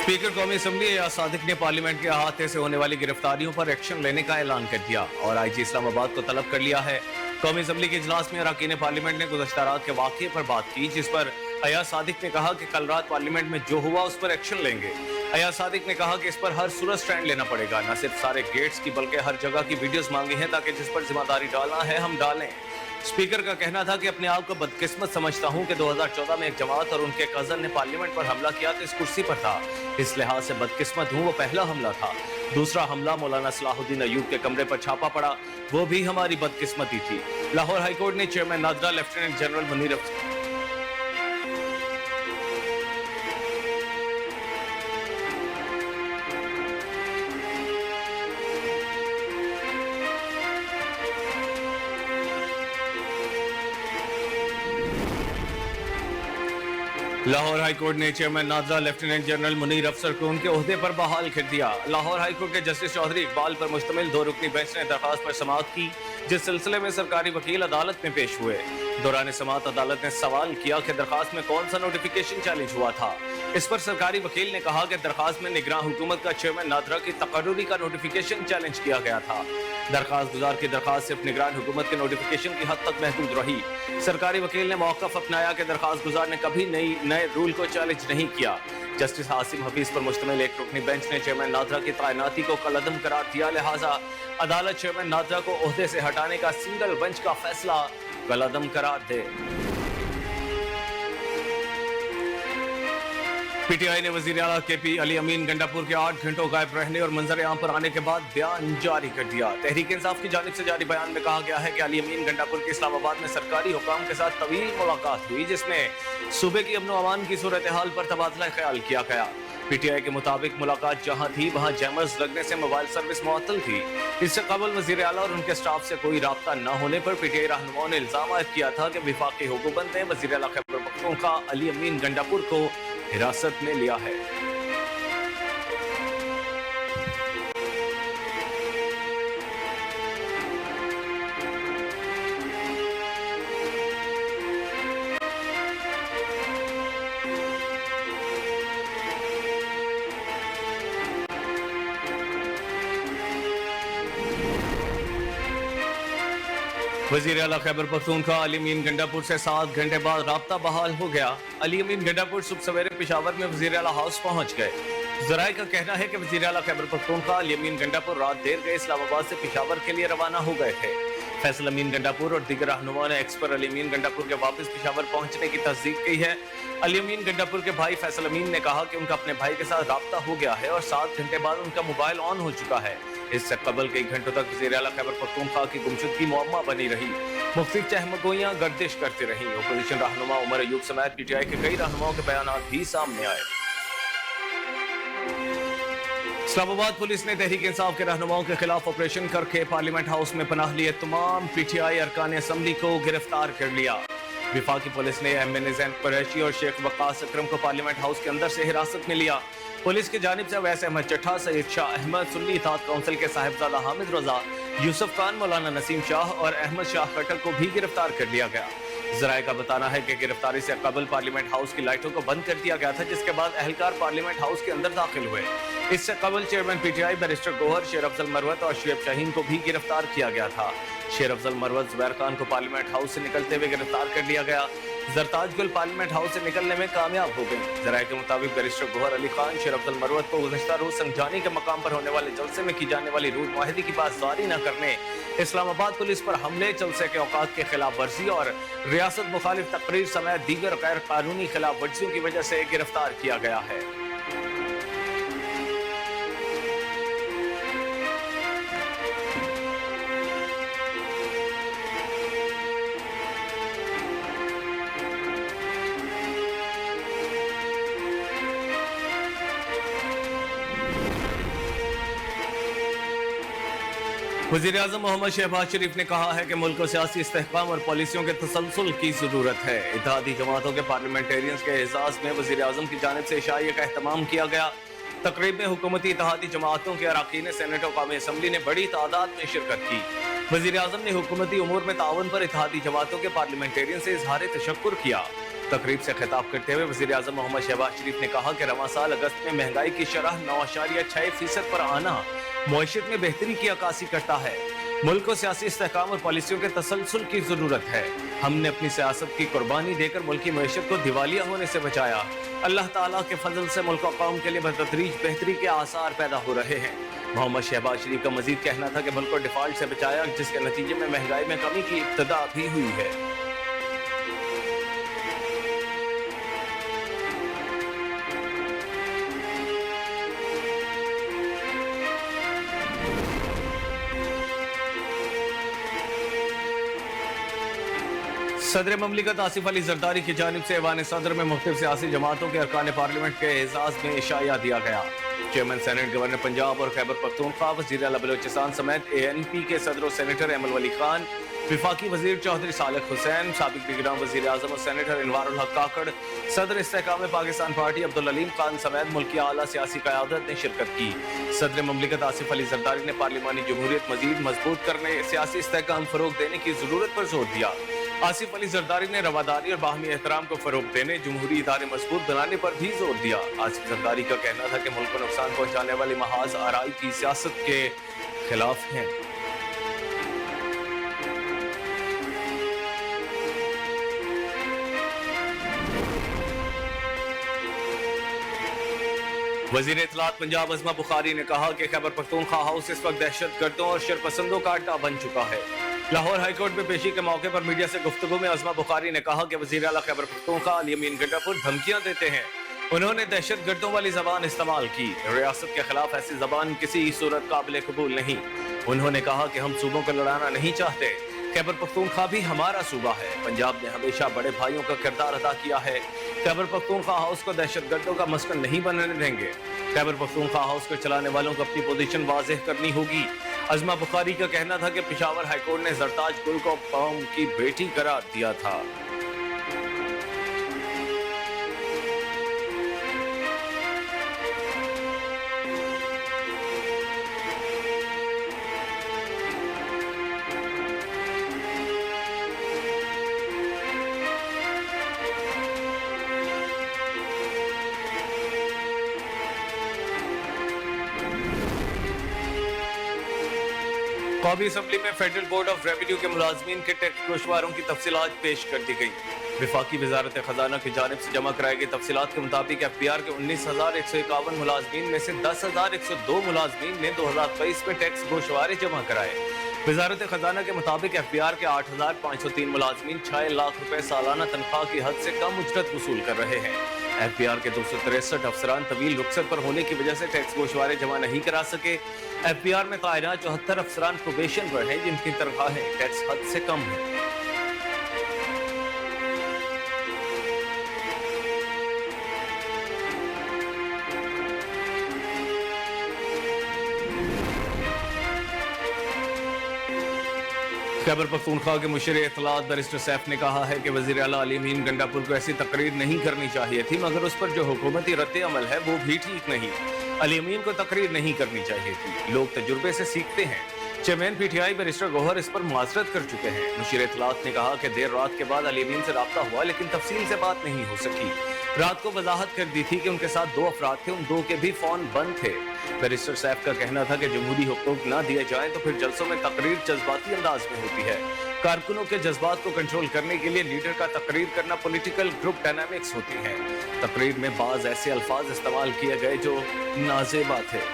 Speaker कौमी assembly Ejaz Sadiq ने parliament के अहाते से होने वाली गिरफ्तारियों पर एक्शन लेने का ऐलान कर दिया और आईजी इस्लामाबाद को तलब कर लिया है। कौमी असम्बली के इजलास में अरकान पार्लियामेंट ने गुज़श्ता रात के वाक़ये पर बात की, जिस पर एजाज सादिक ने कहा कि कल रात पार्लियामेंट में जो हुआ उस पर एक्शन लेंगे। एजाज सादिक ने कहा कि इस पर हर सूरत स्टैंड लेना पड़ेगा, न सिर्फ सारे गेट्स की बल्कि हर जगह की वीडियोस मांगी हैं ताकि जिस पर जिम्मेदारी डालना है हम डालें। स्पीकर का कहना था कि अपने आप को बदकिस्मत समझता हूं कि 2014 में एक जमात और उनके कजन ने पार्लियामेंट पर हमला किया तो इस कुर्सी पर था। इस लिहाज से बदकिस्मत हूं, वो पहला हमला था। दूसरा हमला मौलाना सलाहुद्दीन अयूब के कमरे पर छापा पड़ा, वो भी हमारी बदकिस्मती थी। लाहौर हाईकोर्ट ने chairman NADRA, lieutenant general Munir Lahore high court ने chairman NADRA, lieutenant general Munir Afsar को उनके ओहदे पर बहाल कर दिया। लाहौर हाईकोर्ट के जस्टिस चौधरी इकबाल पर मुश्तमिल 2 रुकनी बेंच ने दरखास्त पर समाअत की, जिस सिलसिले में सरकारी वकील अदालत में पेश हुए। दौरान समाअत अदालत ने सवाल किया कि दरखास्त में कौन सा नोटिफिकेशन चैलेंज हुआ था। इस पर सरकारी वकील ने कहा कि दरखास्त में निगरान हुकूमत का चेयरमैन नादरा की तकर्रुरी का नोटिफिकेशन चैलेंज किया गया था। दरखास्त गुजार की दरखास्त सिर्फ निगरान हुकूमत के नोटिफिकेशन की हद तक महदूद रही। सरकारी वकील ने मौक़िफ़ अपनाया कि दरखास्त गुजार ने कभी नए रूल को चैलेंज नहीं किया। जस्टिस आसिम हफीज पर मुश्तमिल 1 रुकनी बेंच ने चेयरमैन नादरा की तैनाती को कलअदम करार दिया, लिहाजा अदालत चेयरमैन नादरा को ओहदे से हटाने का सिंगल बेंच का फैसला कलअदम करार दे। पीटीआई ने वजीर आला केपी अली अमीन गंडापुर के 8 घंटों गायब रहने और मंजर आम पर आने के बाद बयान जारी कर दिया। तहरीक इंसाफ की जानिब से जारी बयान में कहा गया है कि अली अमीन गंडापुर की इस्लामाबाद में सरकारी हुकाम के साथ तवील मुलाकात हुई, जिसमें सूबे की अमन अमान की सूरत हाल पर तबादला ख्याल किया गया। पीटीआई के मुताबिक मुलाकात जहां थी वहां जैमर्स लगने से मोबाइल सर्विस मुअत्तल थी। इससे कबल वजीर आला और उनके स्टाफ से कोई राब्ता न होने पर पीटीआई रहनुमाओं ने इल्जाम आयद किया था कि वफाकी हुकूमत ने वजीर आला खैबर पख्तूनख्वा अली अमीन गंडापुर को हिरासत में लिया है। वजीर आला खैबर पख्तूनख्वा अली अमीन गंडापुर से 7 घंटे बाद राब्ता बहाल हो गया। अली अमीन गंडापुर सुबह सवेरे पेशावर में वजीर आला हाउस पहुंच गए। जराये का कहना है कि वजीर आला खैबर पख्तूनख्वा अली अमीन गंडापुर रात देर गए इस्लामाबाद से पेशावर के लिए रवाना हो गए थे। फैसल अमीन गंडापुर और दीगर रहनुमाओं ने एक्स पर अली अमीन गंडापुर के वापस पेशावर पहुंचने की तस्दीक की है। अली अमीन गंडापुर के भाई फैसल अमीन ने कहा कि उनका अपने भाई के साथ राब्ता हो गया है और 7 घंटे बाद उनका मोबाइल ऑन हो चुका है। इससे कबल कई घंटों तक वज़ीर आला खैबर पख्तूनख्वा की गुमशुदगी मुअम्मा बनी रही। मुख्तलिफ चहमगोइयां गर्दिश करती रही। अपोजिशन रहनुमा उमर अयूब समेत पीटीआई के कई रहनुमाओं के बयानात भी सामने आए। इस्लामाबाद पुलिस ने तहरीक इंसाफ के रहनुमाओं के खिलाफ ऑपरेशन करके पार्लियामेंट हाउस में पनाह लिए तमाम पीटीआई अरकान असम्बली को गिरफ्तार कर लिया। विफाकी पुलिस ने एमएनए ज़ैन कुरैशी और शेख वकास अकरम को पार्लियामेंट हाउस के अंदर से हिरासत में लिया। पुलिस की जानिब से अवैस अहमद चट्ठा, सैयद शाह अहमद, सुन्नी इत्तेहाद काउंसिल के साहिबजादा हामिद रजा, यूसुफ खान, मौलाना नसीम शाह और अहमद शाह खट्टर को भी गिरफ्तार कर लिया गया। जराये का बताना है कि गिरफ्तारी से कबल पार्लियामेंट हाउस की लाइटों को बंद कर दिया गया था, जिसके बाद एहलकार पार्लियामेंट हाउस के अंदर दाखिल हुए। इससे कबल चेयरमैन पीटीआई बैरिस्टर गोहर, शेर अफजल मरवत और शुएब शाहीन को भी गिरफ्तार किया गया था। शेर अफजल मरवत, जुबैर खान को पार्लियामेंट हाउस से निकलते हुए गिरफ्तार कर लिया गया। जरताज गुल पार्लियामेंट हाउस से निकलने में कामयाब हो गई। जराये के मुताबिक बैरिस्टर गोहर अली खान, शेर अफजल मरवत को गुज़श्ता रोज संजानी के मकाम पर होने वाले जलसे में की जाने वाली रूद मुआहदे की पासदारी न करने, इस्लामाबाद पुलिस पर हमले, जलसे के औकात के खिलाफ वर्जी और रियासत मुखालिफ तकरीर समेत दीगर गैर कानूनी खिलाफ वर्जियों की वजह से गिरफ्तार किया गया है। वज़ीर-ए-आज़म मोहम्मद शहबाज शरीफ ने कहा है कि मुल्क को सियासी इस्तेहकाम और पॉलिसियों के तसलसल की जरूरत है। इत्तेहादी जमातों के पार्लियामेंटेरियंस के एजाज में वज़ीर-ए-आज़म की जानिब से इशाइया का एहतमाम किया गया। तकरीब में हुकूमती इत्तेहादी जमातों के अरकान सेनेट और कौमी असम्बली ने बड़ी तादाद में शिरकत की। वज़ीर-ए-आज़म ने हुकूमती उमूर में ताउन पर इत्तेहादी जमातों के पार्लियामेंटेरियन से इजहार तशक्कुर किया। तकरीब से खिताब करते हुए वज़ीर आज़म मोहम्मद शहबाज शरीफ ने कहा कि रवां साल अगस्त में महंगाई की शरह 9.6% पर आना मईशत में बेहतरी की अक्कासी करता है। मुल्क को सियासी इस्तेहकाम और पॉलिसियों के तसलसल की जरूरत है। हमने अपनी सियासत की कुर्बानी देकर मुल्क की मईशत को दिवालिया होने से बचाया। अल्लाह ताला के फजल से मुल्क और कौम के लिए बतदरीज बेहतरी के आसार पैदा हो रहे हैं। मोहम्मद शहबाज शरीफ का मजीद कहना था कि मुल्क को डिफॉल्ट से बचाया, जिसके नतीजे में महंगाई में कमी की इब्तिदा भी हुई है। सदर ममलिकत आसिफ अली जरदारी की जानिब से ऐवान सदर में मुख्तलिफ सियासी जमातों के अरकान पार्लियामेंट के एजाज में इशाया दिया गया। चेयरमैन सेनेट, गवर्नर पंजाब और खैबर पख्तूनख्वा, वज़ीर आला बलोचिस्तान समेत ANP के सदर और सेनेटर अहमद वली खान, विफाकी वजीर चौधरी सालिक हुसैन, साबिक निगरान वज़ीर आज़म और सेनेटर इनवारुल हक काकड़, सदर इस्तेहकाम पाकिस्तान पार्टी अब्दुल अलीम खान समेत मुल्क की आला सियासी क़यादत ने शिरकत की। सदर ममलिकत आसिफ अली जरदारी ने पार्लिमानी जमहूरियत मजीद मजबूत करने, सियासी इस्तेहकाम फ़रोग़ देने की ज़रूरत पर जोर दिया। आसिफ अली जरदारी ने रवादारी और बाहमी एहतराम को फरोग देने, जमहूरी इदारे मजबूत बनाने पर भी जोर दिया। आसिफ जरदारी का कहना था कि मुल्क को नुकसान पहुंचाने वाली महाज आराई की सियासत के खिलाफ हैं। वजीर इत्तलात पंजाब अज़मा बुखारी ने कहा कि खैबर पख्तूनख्वा हाउस इस वक्त दहशत गर्दों और शरपसंदों का अड्डा बन चुका है। लाहौर हाईकोर्ट में पेशी के मौके पर मीडिया से गुफ्तगू में अज़मा बुखारी ने कहा कि वज़ीर आला खैबर पख्तूनख्वा अली अमीन गंडापुर धमकियां देते हैं। उन्होंने दहशत गर्दों वाली जबान इस्तेमाल की। रियासत के खिलाफ ऐसी जबान किसी सूरत काबिल कबूल नहीं। उन्होंने कहा कि हम सूबों को लड़ाना नहीं चाहते। खैबर पख्तूनख्वा भी हमारा सूबा है। पंजाब ने हमेशा बड़े भाइयों का किरदार अदा किया है। खैबर पख्तूनख्वा हाउस को दहशत गर्दों का मस्कन नहीं बनने देंगे। खैबर पख्तूनख्वा हाउस को चलाने वालों को अपनी पोजीशन वाज़ेह करनी होगी। अज़मा बुखारी का कहना था कि पेशावर हाईकोर्ट ने जरताज गुल को कौम की बेटी करार दिया था। कौमी असम्बली में फेडरल बोर्ड ऑफ रेवेन्यू के मुलाजमीन के टैक्स गोशवारों की तफसीलात पेश कर दी गई। विफाकी वजारत खजाना की जानिब से जमा कराई गई तफसीलात के मुताबिक FPR के 19,151 मुलाजमीन में से 10,102 मुलाजमीन ने 2023 में टैक्स गोशवारे जमा कराए। वजारत खजाना के मुताबिक FPR के 8,503 मुलाजमीन 6 लाख रुपए सालाना तनख्वाह की हद से कम उजरत वसूल कर रहे हैं। FPR के 263 अफसरान तवील रुखसत पर होने की वजह से टैक्स गोशवारे जमा नहीं करा सके। FPR में तैनात 74 अफसरान प्रोबेशन पर हैं, जिनकी तनख्वाहें टैक्स हद से कम है। खैबर पख्तूनख्वा के मुशीर इत्तलात बैरिस्टर सैफ ने कहा है कि वज़ीर आला अली अमीन गंडापुर को ऐसी तकरीर नहीं करनी चाहिए थी, मगर उस पर जो हुकूमती रद्द अमल है वो भी ठीक नहीं। अली अमीन को तकरीर नहीं करनी चाहिए थी। लोग तजुर्बे से सीखते हैं। चेयरमैन PTI बैरिस्टर गौहर इस पर मुआज़रत कर चुके हैं। मुशीर इत्तलात ने कहा कि देर रात के बाद अली अमीन से राब्ता हुआ, लेकिन तफसील से बात नहीं हो सकी। रात को वजाहत कर दी थी कि उनके साथ 2 अफराद थे, उन 2 के भी फोन बंद थे। बैरिस्टर सैफ का कहना था कि जमहूरी हुकूक ना दिए जाएं तो फिर जलसों में तकरीर जज्बाती अंदाज में होती है। कारकुनों के जज्बात को कंट्रोल करने के लिए लीडर का तकरीर करना पॉलिटिकल ग्रुप डायनामिक्स होती है। तकरीर में बाज ऐसे अल्फाज इस्तेमाल किए गए जो नाजेबा थे।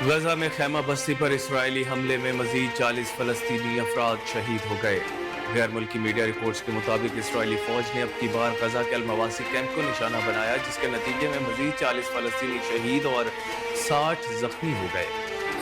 गजा में खैमा बस्ती पर इसराइली हमले में मजीद 40 फलस्तीनी अफराद शहीद हो गए। गैर मुल्की मीडिया रिपोर्ट्स के मुताबिक इसराइली फौज ने अब की बार गजा के अलमवासी कैंप को निशाना बनाया, जिसके नतीजे में मजीद 40 फलस्तीनी शहीद और 60 जख्मी हो गए।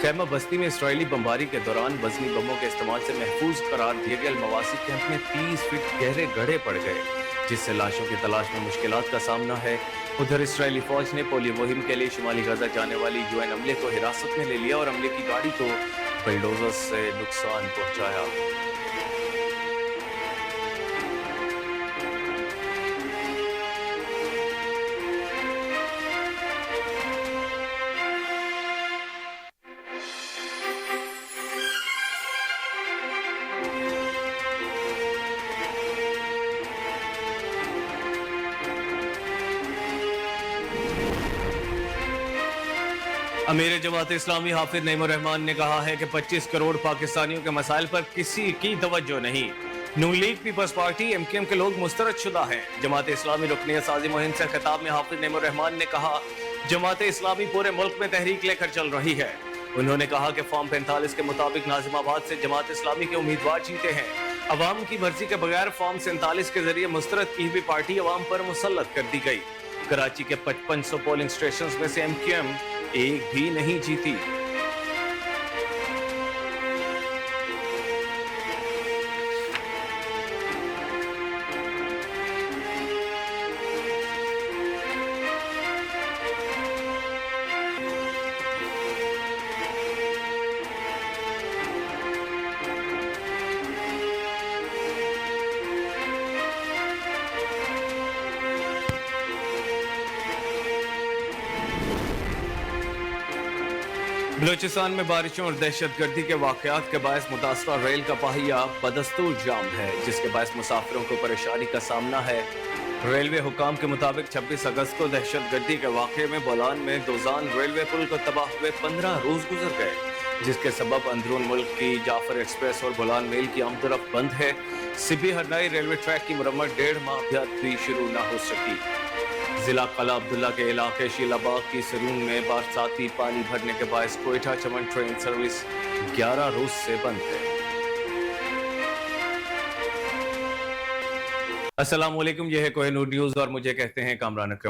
खैमा बस्ती में इसराइली बमबारी के दौरान वजनी बमों के इस्तेमाल से महफूज करार दिए गए अलमवासी कैंप में 30 फीट गहरे गड्ढे पड़ गए, जिससे लाशों की तलाश में मुश्किलात का सामना है। उधर इसराइली फौज ने पोलियो मुहिम के लिए शुमाली गजा जाने वाली UN अमले को हिरासत में ले लिया और अमले की गाड़ी को بلڈوزر سے نقصان پہنچایا۔ امیر جماعت اسلامی حافظ نعیم الرحمان نے کہا ہے کہ 25 کروڑ پاکستانیوں کے مسائل پر کسی کی توجہ نہیں۔ Noon League Peoples Party M Q M کے لوگ مسترد شدہ ہیں۔ جماعت اسلامی رکنیت سازی مہم سے خطاب میں حافظ نعیم الرحمان نے کہا جماعت اسلامی پورے ملک میں تحریک لے کر چل رہی ہے۔ انہوں نے کہا کہ فارم 45 کے مطابق ناظم آباد سے جماعت اسلامی کے امیدوار جیتے ہیں۔ عوام کی مرضی کے بغیر فارم 47 کے ذریعے مسترد کی ہوئی پارٹی عوام پر مسلط کر دی گئی۔ کراچی کے 5500 پولنگ اسٹیشنز میں سے ایم کیو ایم ایک بھی نہیں جیتی۔ بلوچستان میں بارشوں اور دہشت گردی کے واقعات کے باعث متاثرہ ریل کا پاہیہ بدستور جام ہے، جس کے باعث مسافروں کو پریشانی کا سامنا ہے۔ ریلوے حکام کے مطابق 26 اگست کو دہشت گردی کے واقعے میں بولان میں دوزان ریلوے پل کو تباہ ہوئے 15 روز گزر گئے، جس کے سبب اندرون ملک کی جعفر ایکسپریس اور بولان میل کی آمد و رفت بند ہے۔ سبی ہرنائی ریلوے ٹریک کی مرمت 1.5 ماہ بھی شروع نہ ہو سکی۔ ضلع قلعہ عبداللہ کے علاقے شیلا باغ کی سرون میں برساتی پانی بھرنے کے باعث کوئٹہ چمن ٹرین سروس 11 روز سے بند ہے۔ السلام علیکم، یہ ہے کوہ نور نیوز اور مجھے کہتے ہیں کامران اکرم۔